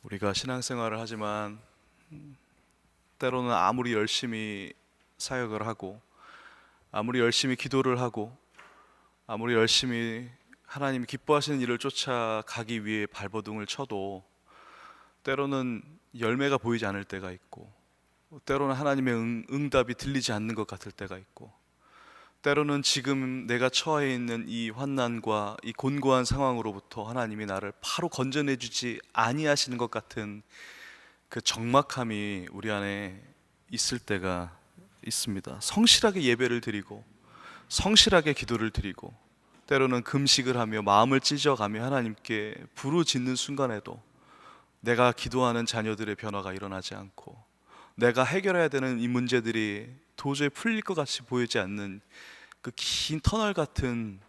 우리가 신앙생활을 하지만 때로는 아무리 열심히 사역을 하고 아무리 열심히 기도를 하고 아무리 열심히 하나님이 기뻐하시는 일을 쫓아가기 위해 발버둥을 쳐도 때로는 열매가 보이지 않을 때가 있고, 때로는 하나님의 응답이 들리지 않는 것 같을 때가 있고, 때로는 지금 내가 처해 있는 이 환난과 이 곤고한 상황으로부터 하나님이 나를 바로 건져내주지 아니하시는 것 같은 그 적막함이 우리 안에 있을 때가 있습니다. 성실하게 예배를 드리고 성실하게 기도를 드리고 때로는 금식을 하며 마음을 찢어가며 하나님께 부르짖는 순간에도 내가 기도하는 자녀들의 변화가 일어나지 않고 내가 해결해야 되는 이 문제들이 도저히 풀릴 것 같이 보이지 않는 그 긴 터널 같은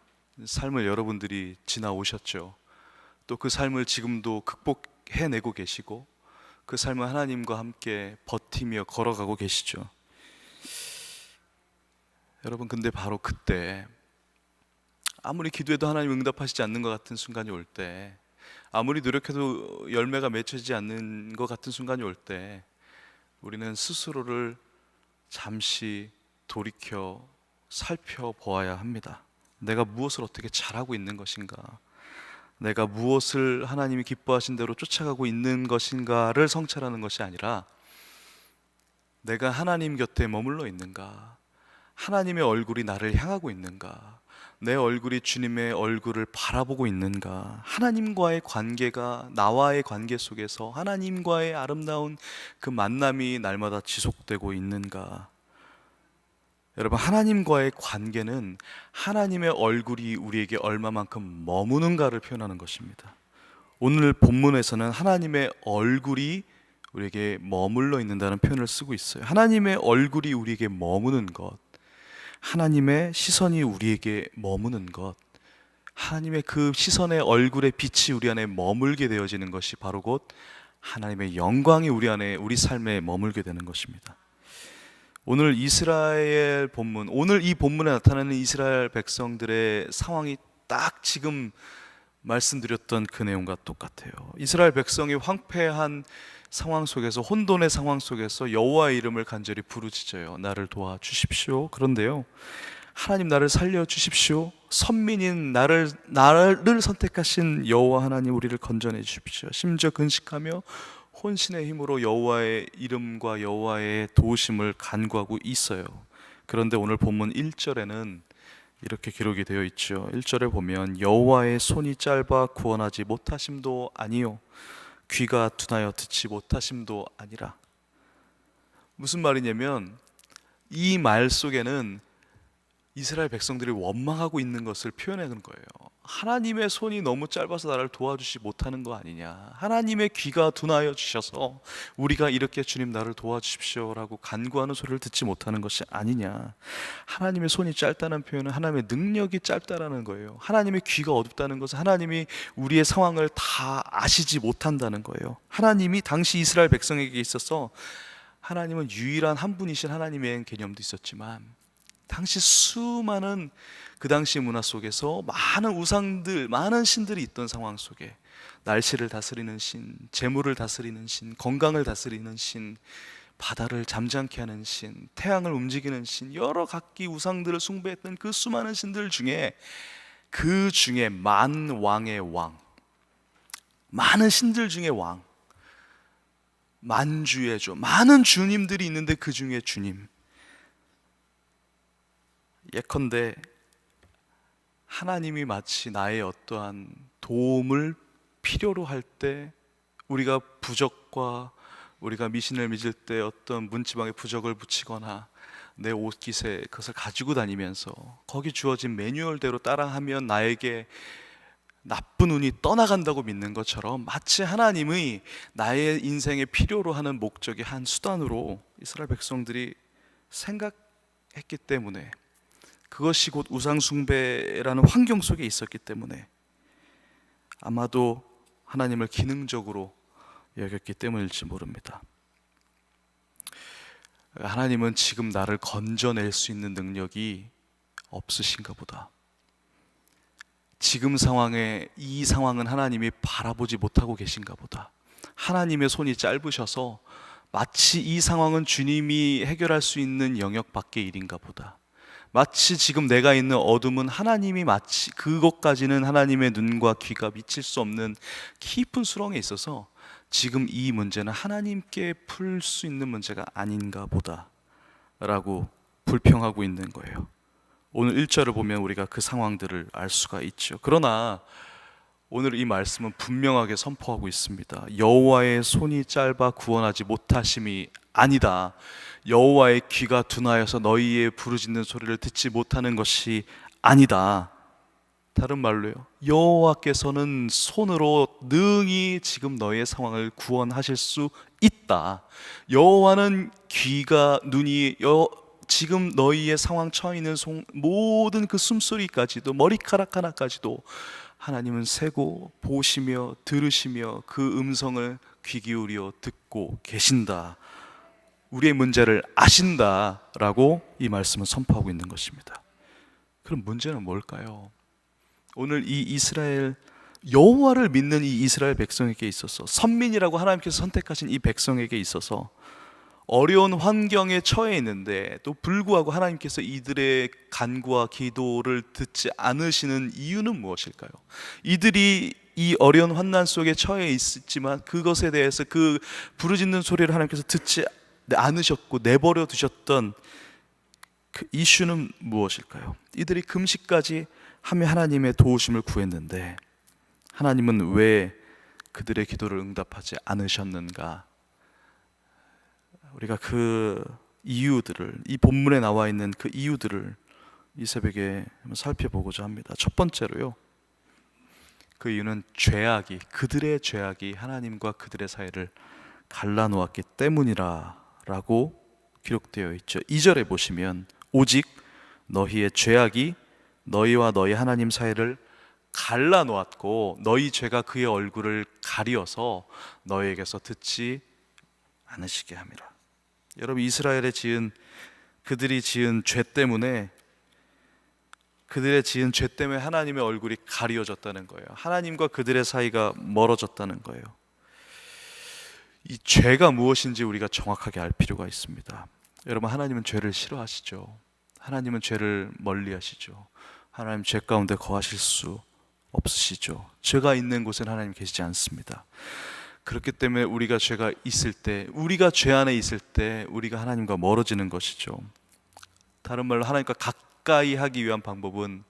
삶을 여러분들이 지나오셨죠. 또 그 삶을 지금도 극복해내고 계시고 그 삶을 하나님과 함께 버티며 걸어가고 계시죠. 여러분, 근데 바로 그때 아무리 기도해도 하나님 응답하시지 않는 것 같은 순간이 올 때, 아무리 노력해도 열매가 맺혀지지 않는 것 같은 순간이 올 때 우리는 스스로를 잠시 돌이켜 살펴보아야 합니다. 내가 무엇을 어떻게 잘하고 있는 것인가, 내가 무엇을 하나님이 기뻐하신 대로 쫓아가고 있는 것인가를 성찰하는 것이 아니라 내가 하나님 곁에 머물러 있는가, 하나님의 얼굴이 나를 향하고 있는가, 내 얼굴이 주님의 얼굴을 바라보고 있는가, 하나님과의 관계가 나와의 관계 속에서 하나님과의 아름다운 그 만남이 날마다 지속되고 있는가. 여러분, 하나님과의 관계는 하나님의 얼굴이 우리에게 얼마만큼 머무는가를 표현하는 것입니다. 오늘 본문에서는 하나님의 얼굴이 우리에게 머물러 있는다는 표현을 쓰고 있어요. 하나님의 얼굴이 우리에게 머무는 것, 하나님의 시선이 우리에게 머무는 것, 하나님의 그 시선의 얼굴의 빛이 우리 안에 머물게 되어지는 것이 바로 곧 하나님의 영광이 우리 안에, 우리 삶에 머물게 되는 것입니다. 오늘 이스라엘 본문, 오늘 이 본문에 나타나는 이스라엘 백성들의 상황이 딱 지금 말씀드렸던 그 내용과 똑같아요. 이스라엘 백성이 황폐한 상황 속에서, 혼돈의 상황 속에서 여호와의 이름을 간절히 부르짖어요. 나를 도와주십시오. 그런데요, 하나님 나를 살려주십시오. 선민인 나를 선택하신 여호와 하나님, 우리를 건져내 주십시오. 심지어 근식하며 혼신의 힘으로 여호와의 이름과 여호와의 도우심을 간구하고 있어요. 그런데 오늘 본문 1절에는 이렇게 기록이 되어 있죠. 1절에 보면 여호와의 손이 짧아 구원하지 못하심도 아니요 귀가 둔하여 듣지 못하심도 아니라. 무슨 말이냐면 이 말 속에는 이스라엘 백성들이 원망하고 있는 것을 표현하는 거예요. 하나님의 손이 너무 짧아서 나를 도와주지 못하는 거 아니냐, 하나님의 귀가 둔하여 주셔서 우리가 이렇게 주님 나를 도와주십시오라고 간구하는 소리를 듣지 못하는 것이 아니냐. 하나님의 손이 짧다는 표현은 하나님의 능력이 짧다라는 거예요. 하나님의 귀가 어둡다는 것은 하나님이 우리의 상황을 다 아시지 못한다는 거예요. 하나님이 당시 이스라엘 백성에게 있어서 하나님은 유일한 한 분이신 하나님의 개념도 있었지만, 당시 수많은 그 당시 문화 속에서 많은 우상들, 많은 신들이 있던 상황 속에 날씨를 다스리는 신, 재물을 다스리는 신, 건강을 다스리는 신, 바다를 잠잠케 하는 신, 태양을 움직이는 신, 여러 각기 우상들을 숭배했던 그 수많은 신들 중에 그 중에 만왕의 왕, 많은 신들 중에 왕, 만주의 주, 많은 주님들이 있는데 그 중에 주님, 예컨대 하나님이 마치 나의 어떠한 도움을 필요로 할 때, 우리가 부적과 우리가 미신을 믿을 때 어떤 문지방에 부적을 붙이거나 내 옷깃에 그것을 가지고 다니면서 거기 주어진 매뉴얼대로 따라하면 나에게 나쁜 운이 떠나간다고 믿는 것처럼, 마치 하나님의 나의 인생에 필요로 하는 목적의 한 수단으로 이스라엘 백성들이 생각했기 때문에, 그것이 곧 우상숭배라는 환경 속에 있었기 때문에 아마도 하나님을 기능적으로 여겼기 때문일지 모릅니다. 하나님은 지금 나를 건져낼 수 있는 능력이 없으신가 보다. 지금 상황에, 이 상황은 하나님이 바라보지 못하고 계신가 보다. 하나님의 손이 짧으셔서 마치 이 상황은 주님이 해결할 수 있는 영역 밖의 일인가 보다. 마치 지금 내가 있는 어둠은 하나님이 마치 그것까지는 하나님의 눈과 귀가 미칠 수 없는 깊은 수렁에 있어서 지금 이 문제는 하나님께 풀 수 있는 문제가 아닌가 보다 라고 불평하고 있는 거예요. 오늘 1절을 보면 우리가 그 상황들을 알 수가 있죠. 그러나 오늘 이 말씀은 분명하게 선포하고 있습니다. 여호와의 손이 짧아 구원하지 못하심이 아니다. 여호와의 귀가 둔하여서 너희의 부르짖는 소리를 듣지 못하는 것이 아니다. 다른 말로요, 여호와께서는 손으로 능히 지금 너희의 상황을 구원하실 수 있다. 여호와는 귀가 눈이 지금 너희의 상황 처해 있는 모든 그 숨소리까지도 머리카락 하나까지도 하나님은 세고 보시며 들으시며 그 음성을 귀 기울여 듣고 계신다. 우리의 문제를 아신다라고 이 말씀은 선포하고 있는 것입니다. 그럼 문제는 뭘까요? 오늘 이 이스라엘 여호와를 믿는 이 이스라엘 백성에게 있어서, 선민이라고 하나님께서 선택하신 이 백성에게 있어서 어려운 환경에 처해 있는데 또 불구하고 하나님께서 이들의 간구와 기도를 듣지 않으시는 이유는 무엇일까요? 이들이 이 어려운 환난 속에 처해 있지만 그것에 대해서 그 부르짖는 소리를 하나님께서 듣지 않으셨고 내버려 두셨던 그 이슈는 무엇일까요? 이들이 금식까지 하며 하나님의 도우심을 구했는데 하나님은 왜 그들의 기도를 응답하지 않으셨는가? 우리가 그 이유들을, 이 본문에 나와 있는 그 이유들을 이 새벽에 한번 살펴보고자 합니다. 첫 번째로요, 그 이유는 그들의 죄악이 하나님과 그들의 사이를 갈라놓았기 때문이라고 기록되어 있죠. 2절에 보시면 오직 너희의 죄악이 너희와 너희 하나님 사이를 갈라놓았고 너희 죄가 그의 얼굴을 가리어서 너희에게서 듣지 않으시게 함이라. 여러분, 이스라엘의 그들이 지은 죄 때문에 하나님의 얼굴이 가리어졌다는 거예요. 하나님과 그들의 사이가 멀어졌다는 거예요. 이 죄가 무엇인지 우리가 정확하게 알 필요가 있습니다. 여러분, 하나님은 죄를 싫어하시죠. 하나님은 죄를 멀리하시죠. 하나님 죄 가운데 거하실 수 없으시죠. 죄가 있는 곳엔 하나님 계시지 않습니다. 그렇기 때문에 우리가 죄 안에 있을 때 우리가 하나님과 멀어지는 것이죠. 다른 말로 하나님과 가까이 하기 위한 방법은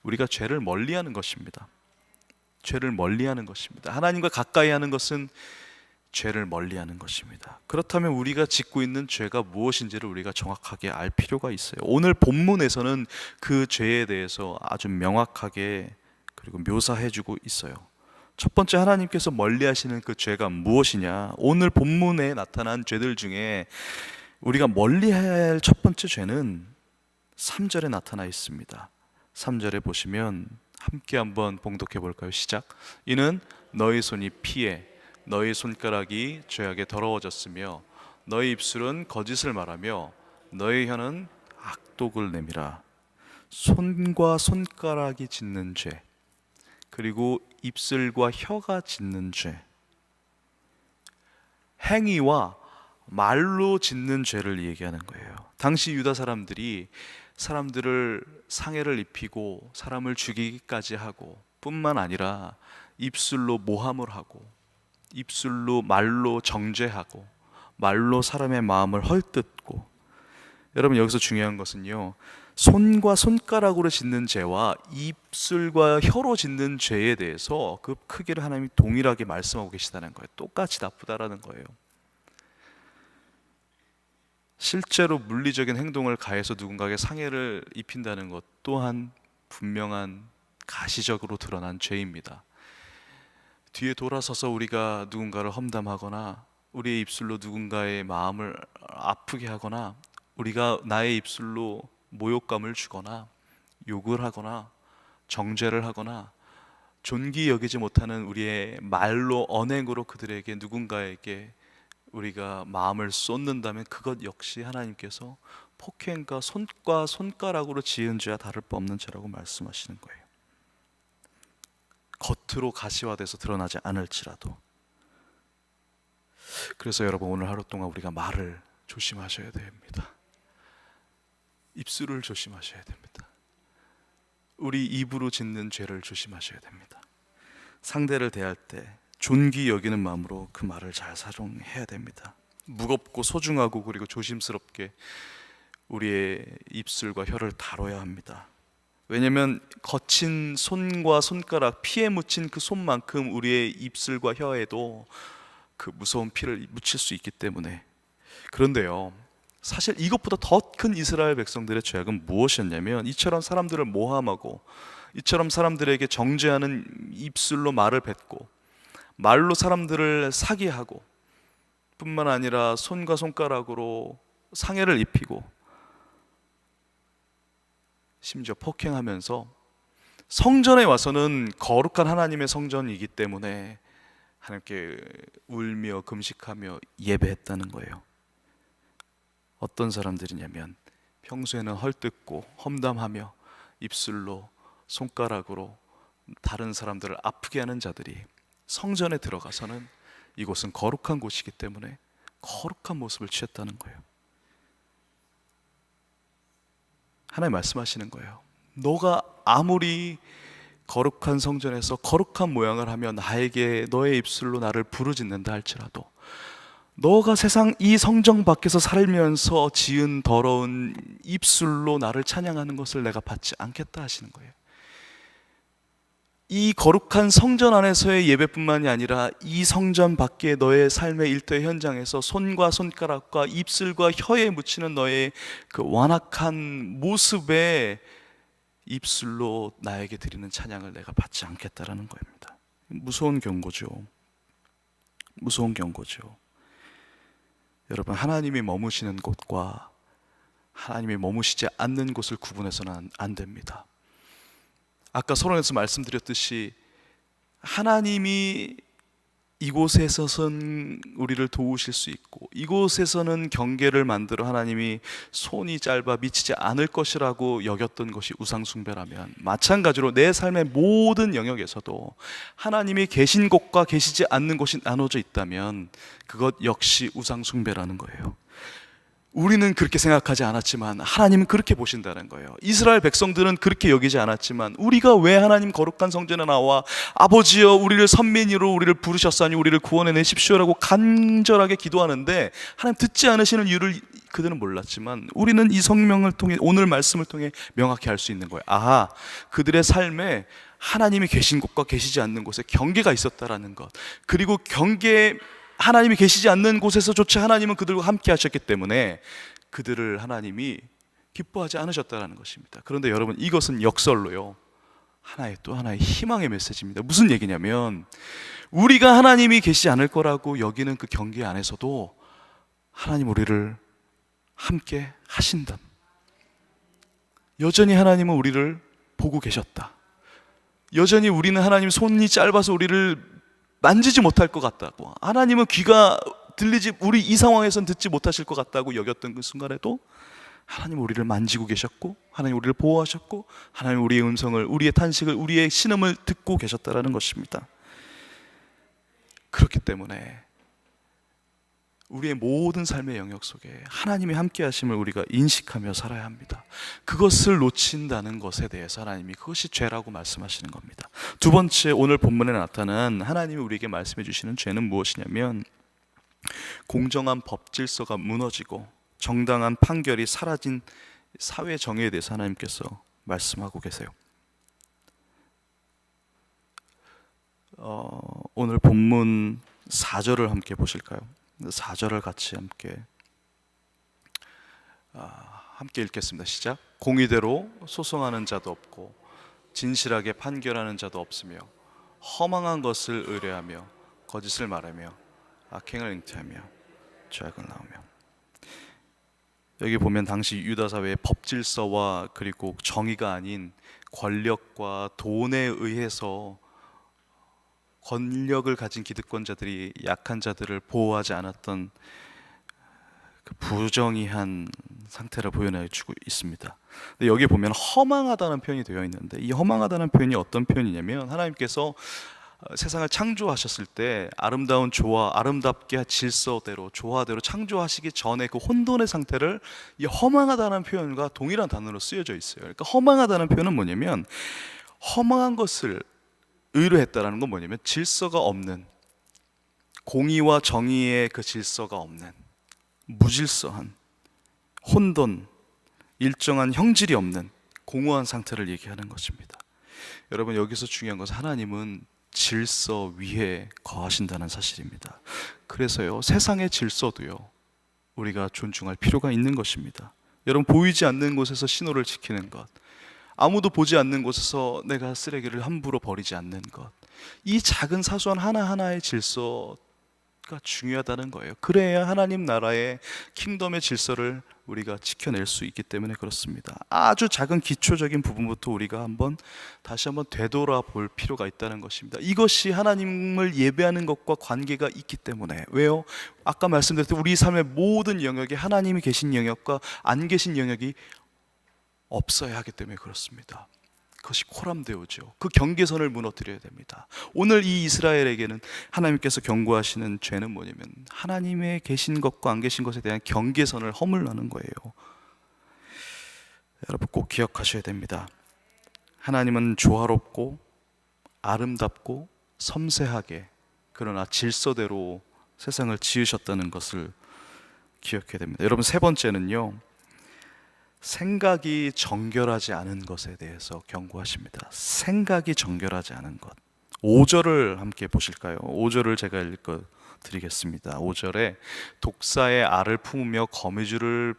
우리가 죄를 멀리하는 것입니다. 죄를 멀리하는 것입니다. 하나님과 가까이 하는 것은 죄를 멀리하는 것입니다. 그렇다면 우리가 짓고 있는 죄가 무엇인지를 우리가 정확하게 알 필요가 있어요. 오늘 본문에서는 그 죄에 대해서 아주 명확하게 그리고 묘사해주고 있어요. 첫 번째, 하나님께서 멀리하시는 그 죄가 무엇이냐? 오늘 본문에 나타난 죄들 중에 우리가 멀리해야 할 첫 번째 죄는 3절에 나타나 있습니다. 3절에 보시면 함께 한번 봉독해 볼까요? 시작. 이는 너희 손이 피해 너희 손가락이 죄악에 더러워졌으며 너희 입술은 거짓을 말하며 너희 혀는 악독을 내밀어. 손과 손가락이 짓는 죄, 그리고 입술과 혀가 짓는 죄, 행위와 말로 짓는 죄를 얘기하는 거예요. 당시 유다 사람들이 사람들을 상해를 입히고 사람을 죽이기까지 하고 뿐만 아니라 입술로 모함을 하고 입술로 말로 정죄하고 말로 사람의 마음을 헐뜯고. 여러분, 여기서 중요한 것은요, 손과 손가락으로 짓는 죄와 입술과 혀로 짓는 죄에 대해서 그 크기를 하나님이 동일하게 말씀하고 계시다는 거예요. 똑같이 나쁘다라는 거예요. 실제로 물리적인 행동을 가해서 누군가에게 상해를 입힌다는 것 또한 분명한 가시적으로 드러난 죄입니다. 뒤에 돌아서서 우리가 누군가를 험담하거나 우리의 입술로 누군가의 마음을 아프게 하거나 우리가 나의 입술로 모욕감을 주거나 욕을 하거나 정죄를 하거나 존귀 여기지 못하는 우리의 말로 언행으로 그들에게 누군가에게 우리가 마음을 쏟는다면 그것 역시 하나님께서 폭행과 손과 손가락으로 지은 죄와 다를 바 없는 죄라고 말씀하시는 거예요. 겉으로 가시화돼서 드러나지 않을지라도. 그래서 여러분, 오늘 하루 동안 우리가 말을 조심하셔야 됩니다. 입술을 조심하셔야 됩니다. 우리 입으로 짓는 죄를 조심하셔야 됩니다. 상대를 대할 때 존귀 여기는 마음으로 그 말을 잘 사용해야 됩니다. 무겁고 소중하고 그리고 조심스럽게 우리의 입술과 혀를 다뤄야 합니다. 왜냐하면 거친 손과 손가락, 피에 묻힌 그 손만큼 우리의 입술과 혀에도 그 무서운 피를 묻힐 수 있기 때문에. 그런데요, 사실 이것보다 더 큰 이스라엘 백성들의 죄악은 무엇이었냐면, 이처럼 사람들을 모함하고 이처럼 사람들에게 정죄하는 입술로 말을 뱉고 말로 사람들을 사기하고 뿐만 아니라 손과 손가락으로 상해를 입히고 심지어 폭행하면서 성전에 와서는 거룩한 하나님의 성전이기 때문에 하나님께 울며 금식하며 예배했다는 거예요. 어떤 사람들이냐면 평소에는 헐뜯고 험담하며 입술로 손가락으로 다른 사람들을 아프게 하는 자들이 성전에 들어가서는 이곳은 거룩한 곳이기 때문에 거룩한 모습을 취했다는 거예요. 하나님 말씀하시는 거예요. 너가 아무리 거룩한 성전에서 거룩한 모양을 하며 나에게 너의 입술로 나를 부르짖는다 할지라도 너가 세상 이 성정 밖에서 살면서 지은 더러운 입술로 나를 찬양하는 것을 내가 받지 않겠다 하시는 거예요. 이 거룩한 성전 안에서의 예배뿐만이 아니라 이 성전 밖에 너의 삶의 일터 현장에서 손과 손가락과 입술과 혀에 묻히는 너의 그 완악한 모습에 입술로 나에게 드리는 찬양을 내가 받지 않겠다라는 겁니다. 무서운 경고죠. 무서운 경고죠. 여러분, 하나님이 머무시는 곳과 하나님이 머무시지 않는 곳을 구분해서는 안 됩니다. 아까 서론에서 말씀드렸듯이 하나님이 이곳에서는 우리를 도우실 수 있고 이곳에서는 경계를 만들어 하나님이 손이 짧아 미치지 않을 것이라고 여겼던 것이 우상숭배라면, 마찬가지로 내 삶의 모든 영역에서도 하나님이 계신 곳과 계시지 않는 곳이 나눠져 있다면 그것 역시 우상숭배라는 거예요. 우리는 그렇게 생각하지 않았지만 하나님은 그렇게 보신다는 거예요. 이스라엘 백성들은 그렇게 여기지 않았지만 우리가 왜 하나님 거룩한 성전에 나와 아버지여 우리를 선민이로 우리를 부르셨사니 우리를 구원해 내십시오라고 간절하게 기도하는데 하나님 듣지 않으시는 이유를 그들은 몰랐지만 우리는 이 성명을 통해, 오늘 말씀을 통해 명확히 알 수 있는 거예요. 아하, 그들의 삶에 하나님이 계신 곳과 계시지 않는 곳에 경계가 있었다라는 것, 그리고 하나님이 계시지 않는 곳에서조차 하나님은 그들과 함께 하셨기 때문에 그들을 하나님이 기뻐하지 않으셨다는 것입니다. 그런데 여러분, 이것은 역설로요, 또 하나의 희망의 메시지입니다. 무슨 얘기냐면 우리가 하나님이 계시지 않을 거라고 여기는 그 경계 안에서도 하나님 우리를 함께 하신다. 여전히 하나님은 우리를 보고 계셨다. 여전히 우리는 하나님 손이 짧아서 우리를 만지지 못할 것 같다고, 하나님은 귀가 우리 이 상황에선 듣지 못하실 것 같다고 여겼던 그 순간에도 하나님 우리를 만지고 계셨고 하나님 우리를 보호하셨고 하나님 우리의 음성을, 우리의 탄식을, 우리의 신음을 듣고 계셨다라는 것입니다. 그렇기 때문에 우리의 모든 삶의 영역 속에 하나님이 함께 하심을 우리가 인식하며 살아야 합니다. 그것을 놓친다는 것에 대해서 하나님이 그것이 죄라고 말씀하시는 겁니다. 두 번째, 오늘 본문에 나타난 하나님이 우리에게 말씀해 주시는 죄는 무엇이냐면 공정한 법 질서가 무너지고 정당한 판결이 사라진 사회 정의에 대해서 하나님께서 말씀하고 계세요. 오늘 본문 4절을 함께 보실까요? 4절을 같이 함께 읽겠습니다. 시작. 공의대로 소송하는 자도 없고 진실하게 판결하는 자도 없으며 허망한 것을 의뢰하며 거짓을 말하며 악행을 잉태하며 죄악을 낳으며. 여기 보면 당시 유다 사회의 법질서와 그리고 정의가 아닌 권력과 돈에 의해서 권력을 가진 기득권자들이 약한 자들을 보호하지 않았던 그 부정의한 상태를 보여내주고 있습니다. 근데 여기 보면 허망하다는 표현이 되어 있는데 이 허망하다는 표현이 어떤 표현이냐면 하나님께서 세상을 창조하셨을 때 아름다운 조화, 아름답게 질서대로 조화대로 창조하시기 전에 그 혼돈의 상태를 이 허망하다는 표현과 동일한 단어로 쓰여져 있어요. 그러니까 허망하다는 표현은 뭐냐면, 허망한 것을 의뢰했다라는 건 뭐냐면 질서가 없는, 공의와 정의의 그 질서가 없는 무질서한 혼돈, 일정한 형질이 없는 공허한 상태를 얘기하는 것입니다. 여러분, 여기서 중요한 것은 하나님은 질서 위에 거하신다는 사실입니다. 그래서요, 세상의 질서도요, 우리가 존중할 필요가 있는 것입니다. 여러분, 보이지 않는 곳에서 신호를 지키는 것, 아무도 보지 않는 곳에서 내가 쓰레기를 함부로 버리지 않는 것, 이 작은 사소한 하나하나의 질서가 중요하다는 거예요. 그래야 하나님 나라의 킹덤의 질서를 우리가 지켜낼 수 있기 때문에 그렇습니다. 아주 작은 기초적인 부분부터 우리가 다시 한번 되돌아볼 필요가 있다는 것입니다. 이것이 하나님을 예배하는 것과 관계가 있기 때문에. 왜요? 아까 말씀드렸듯이 우리 삶의 모든 영역에 하나님이 계신 영역과 안 계신 영역이 없어야 하기 때문에 그렇습니다. 그것이 코람데오죠. 그 경계선을 무너뜨려야 됩니다. 오늘 이 이스라엘에게는 하나님께서 경고하시는 죄는 뭐냐면, 하나님의 계신 것과 안 계신 것에 대한 경계선을 허물라는 거예요. 여러분, 꼭 기억하셔야 됩니다. 하나님은 조화롭고 아름답고 섬세하게, 그러나 질서대로 세상을 지으셨다는 것을 기억해야 됩니다. 여러분, 세 번째는요, 생각이 정결하지 않은 것에 대해서 경고하십니다. 생각이 정결하지 않은 것. 5절을 함께 보실까요? 5절을 제가 읽어 드리겠습니다. 5절에 독사의 알을 품으며 거미줄을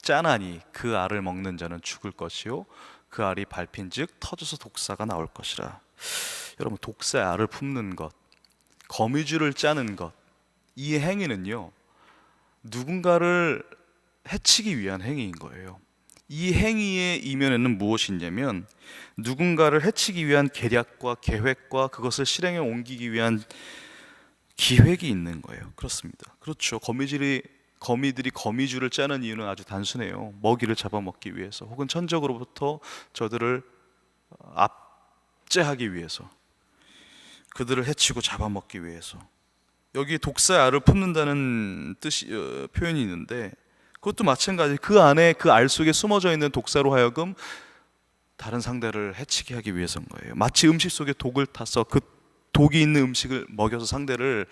짜나니 그 알을 먹는 자는 죽을 것이요 그 알이 밟힌즉 터져서 독사가 나올 것이라. 여러분, 독사의 알을 품는 것, 거미줄을 짜는 것, 이 행위는요, 누군가를 해치기 위한 행위인 거예요. 이 행위의 이면에는 무엇이 있냐면, 누군가를 해치기 위한 계략과 계획과 그것을 실행에 옮기기 위한 기획이 있는 거예요. 그렇습니다. 그렇죠. 거미들이 거미줄을 짜는 이유는 아주 단순해요. 먹이를 잡아먹기 위해서, 혹은 천적으로부터 저들을 압제하기 위해서, 그들을 해치고 잡아먹기 위해서. 여기 독사의 알을 품는다는 표현이 있는데, 그것도 마찬가지. 그 안에, 그 알 속에 숨어져 있는 독사로 하여금 다른 상대를 해치게 하기 위해서인 거예요. 마치 음식 속에 독을 타서 그 독이 있는 음식을 먹여서 상대를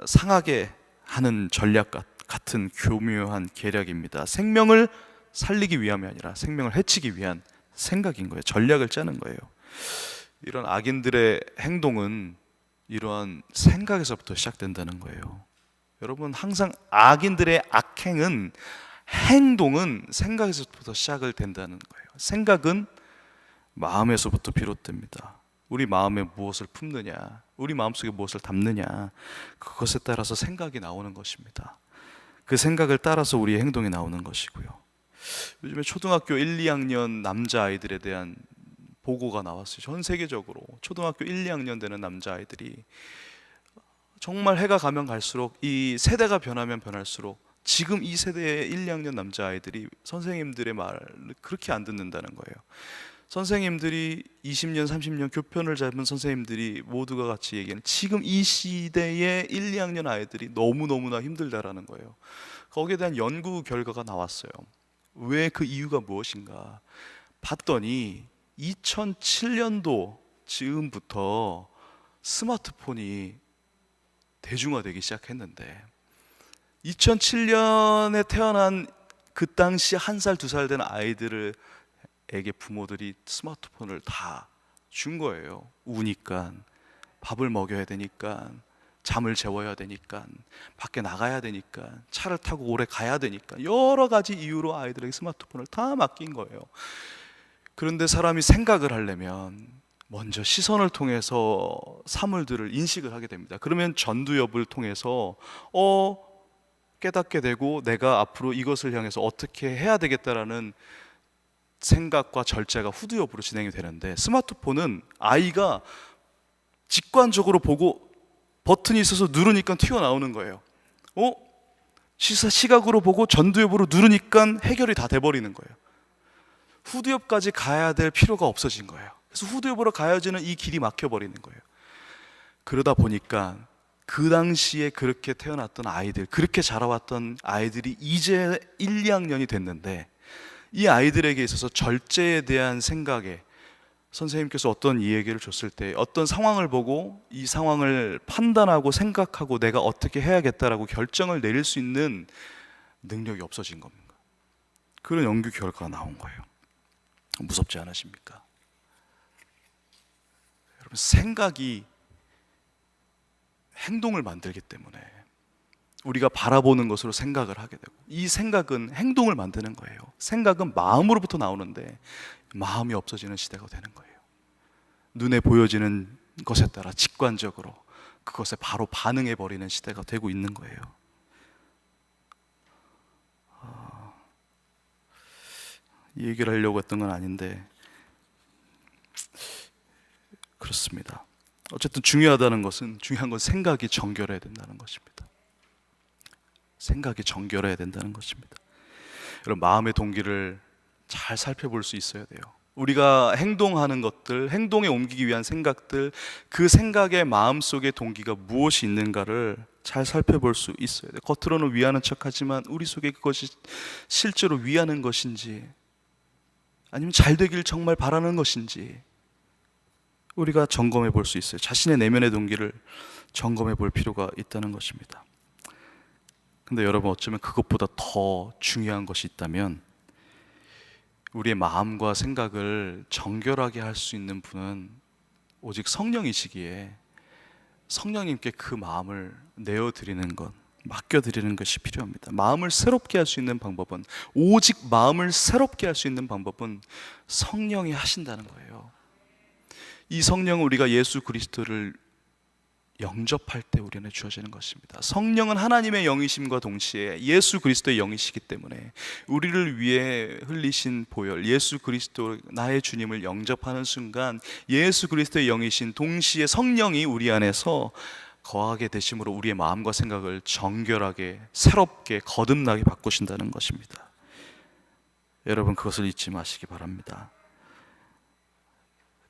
상하게 하는 전략 같은 교묘한 계략입니다. 생명을 살리기 위함이 아니라 생명을 해치기 위한 생각인 거예요. 전략을 짜는 거예요. 이런 악인들의 행동은 이러한 생각에서부터 시작된다는 거예요. 여러분, 항상 악인들의 악행은, 행동은 생각에서부터 시작을 된다는 거예요. 생각은 마음에서부터 비롯됩니다. 우리 마음에 무엇을 품느냐, 우리 마음속에 무엇을 담느냐, 그것에 따라서 생각이 나오는 것입니다. 그 생각을 따라서 우리의 행동이 나오는 것이고요. 요즘에 초등학교 1, 2학년 남자아이들에 대한 보고가 나왔어요. 전 세계적으로 초등학교 1, 2학년 되는 남자아이들이 정말 해가 가면 갈수록, 이 세대가 변하면 변할수록 지금 이 세대의 1, 2학년 남자아이들이 선생님들의 말을 그렇게 안 듣는다는 거예요. 선생님들이 20년, 30년 교편을 잡은 선생님들이 모두가 같이 얘기하는, 지금 이 시대의 1, 2학년 아이들이 너무너무나 힘들다라는 거예요. 거기에 대한 연구 결과가 나왔어요. 왜, 그 이유가 무엇인가 봤더니 2007년도 즈음부터 스마트폰이 대중화되기 시작했는데, 2007년에 태어난 그 당시 1살, 2살 된 아이들에게 부모들이 스마트폰을 다 준 거예요. 우니까, 밥을 먹여야 되니까, 잠을 재워야 되니까, 밖에 나가야 되니까, 차를 타고 오래 가야 되니까, 여러 가지 이유로 아이들에게 스마트폰을 다 맡긴 거예요. 그런데 사람이 생각을 하려면 먼저 시선을 통해서 사물들을 인식을 하게 됩니다. 그러면 전두엽을 통해서 깨닫게 되고, 내가 앞으로 이것을 향해서 어떻게 해야 되겠다라는 생각과 절제가 후두엽으로 진행이 되는데, 스마트폰은 아이가 직관적으로 보고 버튼이 있어서 누르니까 튀어나오는 거예요. 시각으로 보고 전두엽으로 누르니까 해결이 다 돼버리는 거예요. 후두엽까지 가야 될 필요가 없어진 거예요. 그래서 후두엽으로 가야지는 이 길이 막혀버리는 거예요. 그러다 보니까 그 당시에 그렇게 태어났던 아이들, 그렇게 자라왔던 아이들이 이제 1, 2학년이 됐는데, 이 아이들에게 있어서 절제에 대한 생각에 선생님께서 어떤 이 얘기를 줬을 때 어떤 상황을 보고 이 상황을 판단하고 생각하고 내가 어떻게 해야겠다라고 결정을 내릴 수 있는 능력이 없어진 겁니다. 그런 연구 결과가 나온 거예요. 무섭지 않으십니까? 여러분, 생각이 행동을 만들기 때문에 우리가 바라보는 것으로 생각을 하게 되고, 이 생각은 행동을 만드는 거예요. 생각은 마음으로부터 나오는데 마음이 없어지는 시대가 되는 거예요. 눈에 보여지는 것에 따라 직관적으로 그것에 바로 반응해 버리는 시대가 되고 있는 거예요. 이 얘기를 하려고 했던 건 아닌데 그렇습니다. 어쨌든 중요한 건 생각이 정결해야 된다는 것입니다. 생각이 정결해야 된다는 것입니다. 여러분, 마음의 동기를 잘 살펴볼 수 있어야 돼요. 우리가 행동하는 것들, 행동에 옮기기 위한 생각들, 그 생각의 마음속의 동기가 무엇이 있는가를 잘 살펴볼 수 있어야 돼요. 겉으로는 위하는 척하지만 우리 속에 그것이 실제로 위하는 것인지, 아니면 잘 되길 정말 바라는 것인지 우리가 점검해 볼 수 있어요. 자신의 내면의 동기를 점검해 볼 필요가 있다는 것입니다. 근데 여러분, 어쩌면 그것보다 더 중요한 것이 있다면, 우리의 마음과 생각을 정결하게 할 수 있는 분은 오직 성령이시기에 성령님께 그 마음을 내어드리는 것, 맡겨드리는 것이 필요합니다. 마음을 새롭게 할 수 있는 방법은, 오직 마음을 새롭게 할 수 있는 방법은 성령이 하신다는 거예요. 이 성령은 우리가 예수 그리스도를 영접할 때 우리는 주어지는 것입니다. 성령은 하나님의 영이심과 동시에 예수 그리스도의 영이시기 때문에 우리를 위해 흘리신 보혈, 예수 그리스도 나의 주님을 영접하는 순간 예수 그리스도의 영이신 동시에 성령이 우리 안에서 거하게 되심으로 우리의 마음과 생각을 정결하게, 새롭게, 거듭나게 바꾸신다는 것입니다. 여러분, 그것을 잊지 마시기 바랍니다.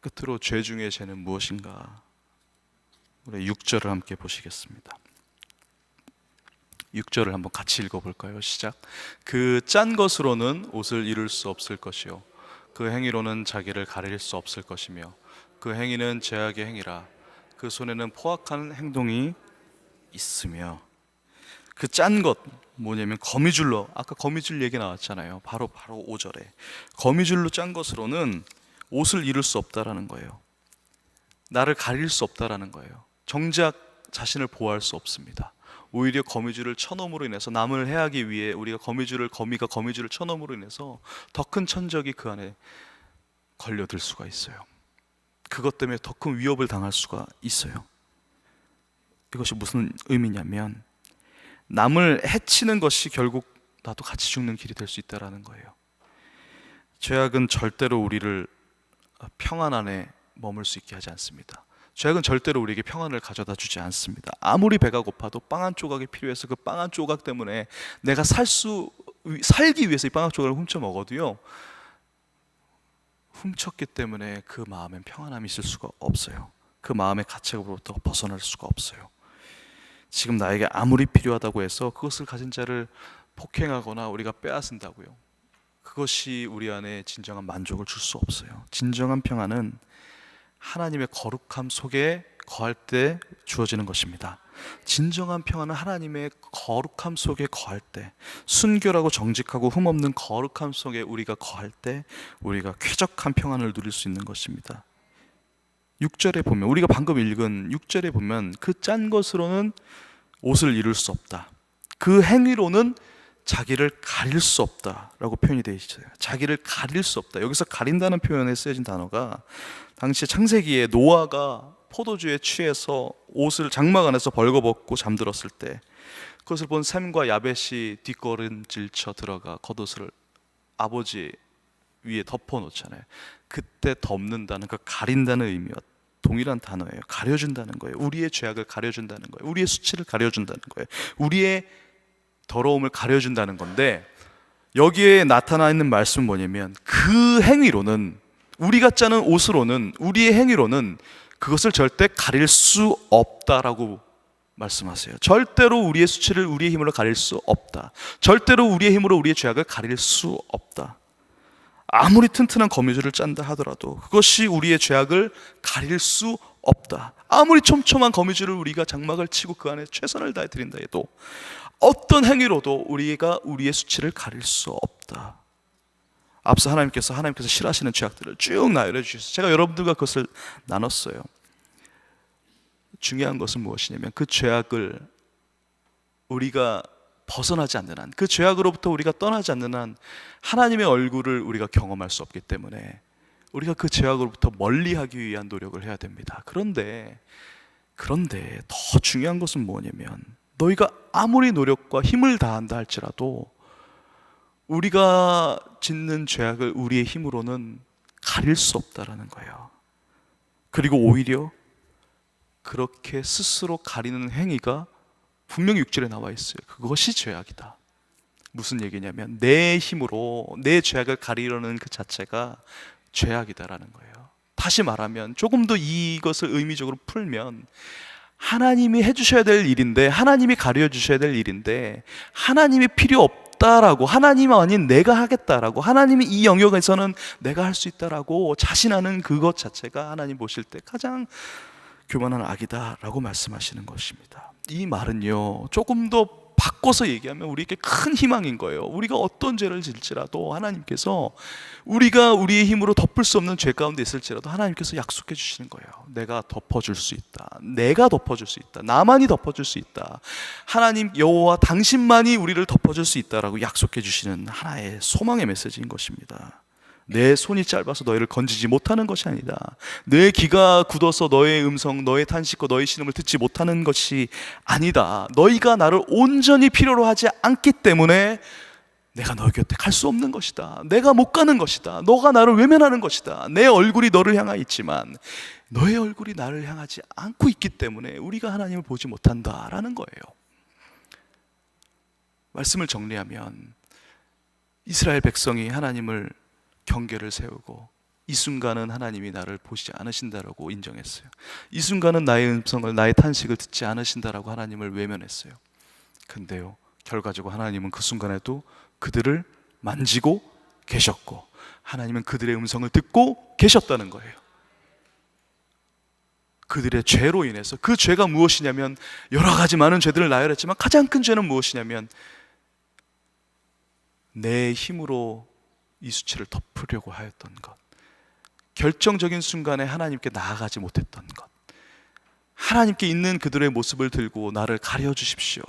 끝으로 죄 중에 죄는 무엇인가? 우리 6절을 함께 보시겠습니다. 6절을 한번 같이 읽어볼까요? 시작. 그 짠 것으로는 옷을 이룰 수 없을 것이요 그 행위로는 자기를 가릴 수 없을 것이며 그 행위는 죄악의 행위라 그 손에는 포악한 행동이 있으며. 그 짠 것 뭐냐면 거미줄로, 아까 거미줄 얘기 나왔잖아요. 바로 5절에 거미줄로 짠 것으로는 옷을 이룰 수 없다라는 거예요. 나를 가릴 수 없다라는 거예요. 정작 자신을 보호할 수 없습니다. 오히려 거미줄을 쳐놓음으로 인해서, 남을 해하기 위해 거미가 거미줄을 쳐놓음으로 인해서 더 큰 천적이 그 안에 걸려들 수가 있어요. 그것 때문에 더 큰 위협을 당할 수가 있어요. 이것이 무슨 의미냐면, 남을 해치는 것이 결국 나도 같이 죽는 길이 될 수 있다는 거예요. 죄악은 절대로 우리를 평안 안에 머물 수 있게 하지 않습니다. 죄악은 절대로 우리에게 평안을 가져다 주지 않습니다. 아무리 배가 고파도 빵 한 조각이 필요해서 그 빵 한 조각 때문에 내가 살기 위해서 이 빵 한 조각을 훔쳐 먹어도요, 훔쳤기 때문에 그 마음엔 평안함이 있을 수가 없어요. 그 마음의 가책으로부터 벗어날 수가 없어요. 지금 나에게 아무리 필요하다고 해서 그것을 가진 자를 폭행하거나 우리가 빼앗는다고요, 그것이 우리 안에 진정한 만족을 줄 수 없어요. 진정한 평안은 하나님의 거룩함 속에 거할 때 주어지는 것입니다. 진정한 평안은 하나님의 거룩함 속에 거할 때, 순결하고 정직하고 흠없는 거룩함 속에 우리가 거할 때 우리가 쾌적한 평안을 누릴 수 있는 것입니다. 6절에 보면, 우리가 방금 읽은 6절에 보면 그 짠 것으로는 옷을 이룰 수 없다, 그 행위로는 자기를 가릴 수 없다라고 표현이 되어 있어요. 자기를 가릴 수 없다. 여기서 가린다는 표현에 쓰여진 단어가, 당시 창세기에 노아가 포도주에 취해서 옷을 장막 안에서 벌거벗고 잠들었을 때 그것을 본 셈과 야벳이 뒷걸음질쳐 들어가 겉옷을 아버지 위에 덮어놓잖아요. 그때 덮는다는, 그 가린다는 의미와 동일한 단어예요. 가려준다는 거예요. 우리의 죄악을 가려준다는 거예요. 우리의 수치를 가려준다는 거예요. 우리의 더러움을 가려준다는 건데, 여기에 나타나 있는 말씀은 뭐냐면, 그 행위로는, 우리가 짜는 옷으로는, 우리의 행위로는 그것을 절대 가릴 수 없다라고 말씀하세요. 절대로 우리의 수치를 우리의 힘으로 가릴 수 없다. 절대로 우리의 힘으로 우리의 죄악을 가릴 수 없다. 아무리 튼튼한 거미줄을 짠다 하더라도 그것이 우리의 죄악을 가릴 수 없다. 아무리 촘촘한 거미줄을 우리가 장막을 치고 그 안에 최선을 다해 드린다 해도 어떤 행위로도 우리가 우리의 수치를 가릴 수 없다. 앞서 하나님께서 싫어하시는 죄악들을 쭉 나열해 주셔서 제가 여러분들과 그것을 나눴어요. 중요한 것은 무엇이냐면 그 죄악을 우리가 벗어나지 않는 한, 그 죄악으로부터 우리가 떠나지 않는 한 하나님의 얼굴을 우리가 경험할 수 없기 때문에 우리가 그 죄악으로부터 멀리하기 위한 노력을 해야 됩니다. 그런데 더 중요한 것은 뭐냐면 너희가 아무리 노력과 힘을 다한다 할지라도 우리가 짓는 죄악을 우리의 힘으로는 가릴 수 없다라는 거예요. 그리고 오히려 그렇게 스스로 가리는 행위가 분명히 6절에 나와 있어요. 그것이 죄악이다. 무슨 얘기냐면 내 힘으로 내 죄악을 가리려는 그 자체가 죄악이다라는 거예요. 다시 말하면 조금 더 이것을 의미적으로 풀면 하나님이 해주셔야 될 일인데, 하나님이 가르쳐 주셔야 될 일인데 하나님이 필요 없다라고, 하나님 아닌 내가 하겠다라고, 하나님이 이 영역에서는 내가 할 수 있다라고 자신하는 그것 자체가 하나님 보실 때 가장 교만한 악이다라고 말씀하시는 것입니다. 이 말은요, 조금 더 바꿔서 얘기하면 우리에게 큰 희망인 거예요. 우리가 어떤 죄를 질지라도 하나님께서 우리가 우리의 힘으로 덮을 수 없는 죄 가운데 있을지라도 하나님께서 약속해 주시는 거예요. 내가 덮어줄 수 있다. 내가 덮어줄 수 있다. 나만이 덮어줄 수 있다. 하나님 여호와 당신만이 우리를 덮어줄 수 있다라고 약속해 주시는 하나의 소망의 메시지인 것입니다. 내 손이 짧아서 너희를 건지지 못하는 것이 아니다. 내 귀가 굳어서 너의 음성, 너의 탄식과 너의 신음을 듣지 못하는 것이 아니다. 너희가 나를 온전히 필요로 하지 않기 때문에 내가 너희 곁에 갈 수 없는 것이다. 내가 못 가는 것이다. 너가 나를 외면하는 것이다. 내 얼굴이 너를 향하여 있지만 너의 얼굴이 나를 향하지 않고 있기 때문에 우리가 하나님을 보지 못한다라는 거예요. 말씀을 정리하면 이스라엘 백성이 하나님을 경계를 세우고 이 순간은 하나님이 나를 보시지 않으신다라고 인정했어요. 이 순간은 나의 음성을, 나의 탄식을 듣지 않으신다라고 하나님을 외면했어요. 근데요, 결과적으로 하나님은 그 순간에도 그들을 만지고 계셨고 하나님은 그들의 음성을 듣고 계셨다는 거예요. 그들의 죄로 인해서, 그 죄가 무엇이냐면 여러 가지 많은 죄들을 나열했지만 가장 큰 죄는 무엇이냐면 내 힘으로 이 수치를 덮으려고 하였던 것, 결정적인 순간에 하나님께 나아가지 못했던 것, 하나님께 있는 그들의 모습을 들고 나를 가려주십시오,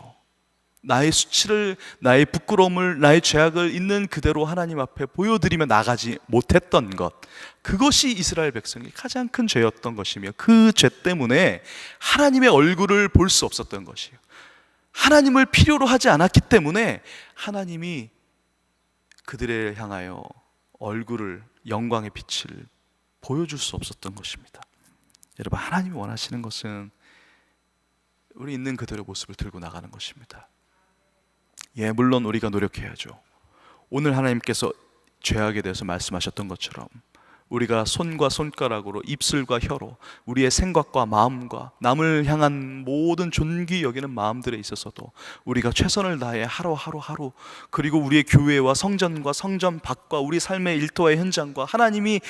나의 수치를, 나의 부끄러움을, 나의 죄악을 있는 그대로 하나님 앞에 보여드리며 나가지 못했던 것, 그것이 이스라엘 백성이 가장 큰 죄였던 것이며 그 죄 때문에 하나님의 얼굴을 볼 수 없었던 것이에요. 하나님을 필요로 하지 않았기 때문에 하나님이 그들을 향하여 얼굴을, 영광의 빛을 보여줄 수 없었던 것입니다. 여러분, 하나님이 원하시는 것은 우리 있는 그대로의 모습을 들고 나가는 것입니다. 예, 물론 우리가 노력해야죠. 오늘 하나님께서 죄악에 대해서 말씀하셨던 것처럼 우리가 손과 손가락으로, 입술과 혀로 우리의 생각과 마음과 남을 향한 모든 존귀 여기는 마음들에 있어서도 우리가 최선을 다해 하루 그리고 우리의 교회와 성전과 성전 밖과 우리 삶의 일터의 현장과 하나님이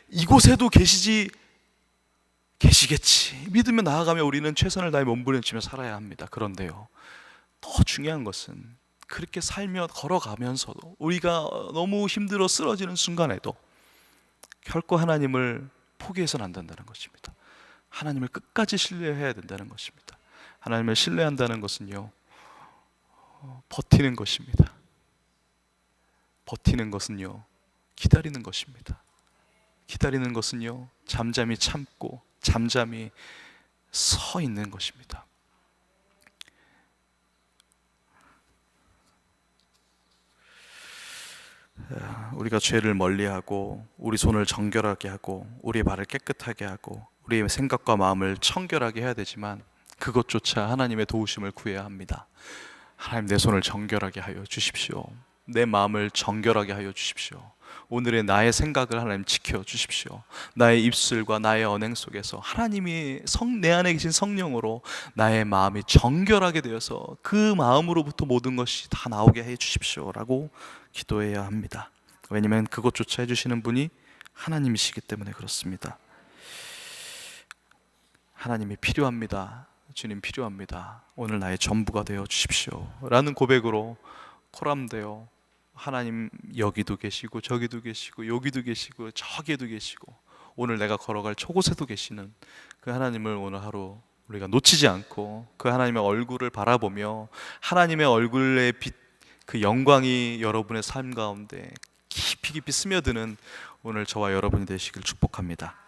이곳에도 계시겠지 믿으며 나아가며 우리는 최선을 다해 몸부림치며 살아야 합니다. 그런데요, 더 중요한 것은 그렇게 살며 걸어가면서도 우리가 너무 힘들어 쓰러지는 순간에도 결코 하나님을 포기해서는 안 된다는 것입니다. 하나님을 끝까지 신뢰해야 된다는 것입니다. 하나님을 신뢰한다는 것은요, 버티는 것입니다. 버티는 것은요, 기다리는 것입니다. 기다리는 것은요, 잠잠히 참고 잠잠히 서 있는 것입니다. 우리가 죄를 멀리하고 우리 손을 정결하게 하고 우리의 발을 깨끗하게 하고 우리의 생각과 마음을 청결하게 해야 되지만 그것조차 하나님의 도우심을 구해야 합니다. 하나님, 내 손을 정결하게 하여 주십시오. 내 마음을 정결하게 하여 주십시오. 오늘의 나의 생각을 하나님 지켜주십시오. 나의 입술과 나의 언행 속에서 하나님이 내 안에 계신 성령으로 나의 마음이 정결하게 되어서 그 마음으로부터 모든 것이 다 나오게 해주십시오 라고 기도해야 합니다. 왜냐하면 그것조차 해주시는 분이 하나님이시기 때문에 그렇습니다. 하나님이 필요합니다. 주님 필요합니다. 오늘 나의 전부가 되어 주십시오 라는 고백으로 코람되어 하나님 여기도 계시고 저기도 계시고 여기도 계시고 저기에도 계시고 오늘 내가 걸어갈 저곳에도 계시는 그 하나님을 오늘 하루 우리가 놓치지 않고 그 하나님의 얼굴을 바라보며 하나님의 얼굴의 빛, 그 영광이 여러분의 삶 가운데 깊이 깊이 스며드는 오늘 저와 여러분이 되시길 축복합니다.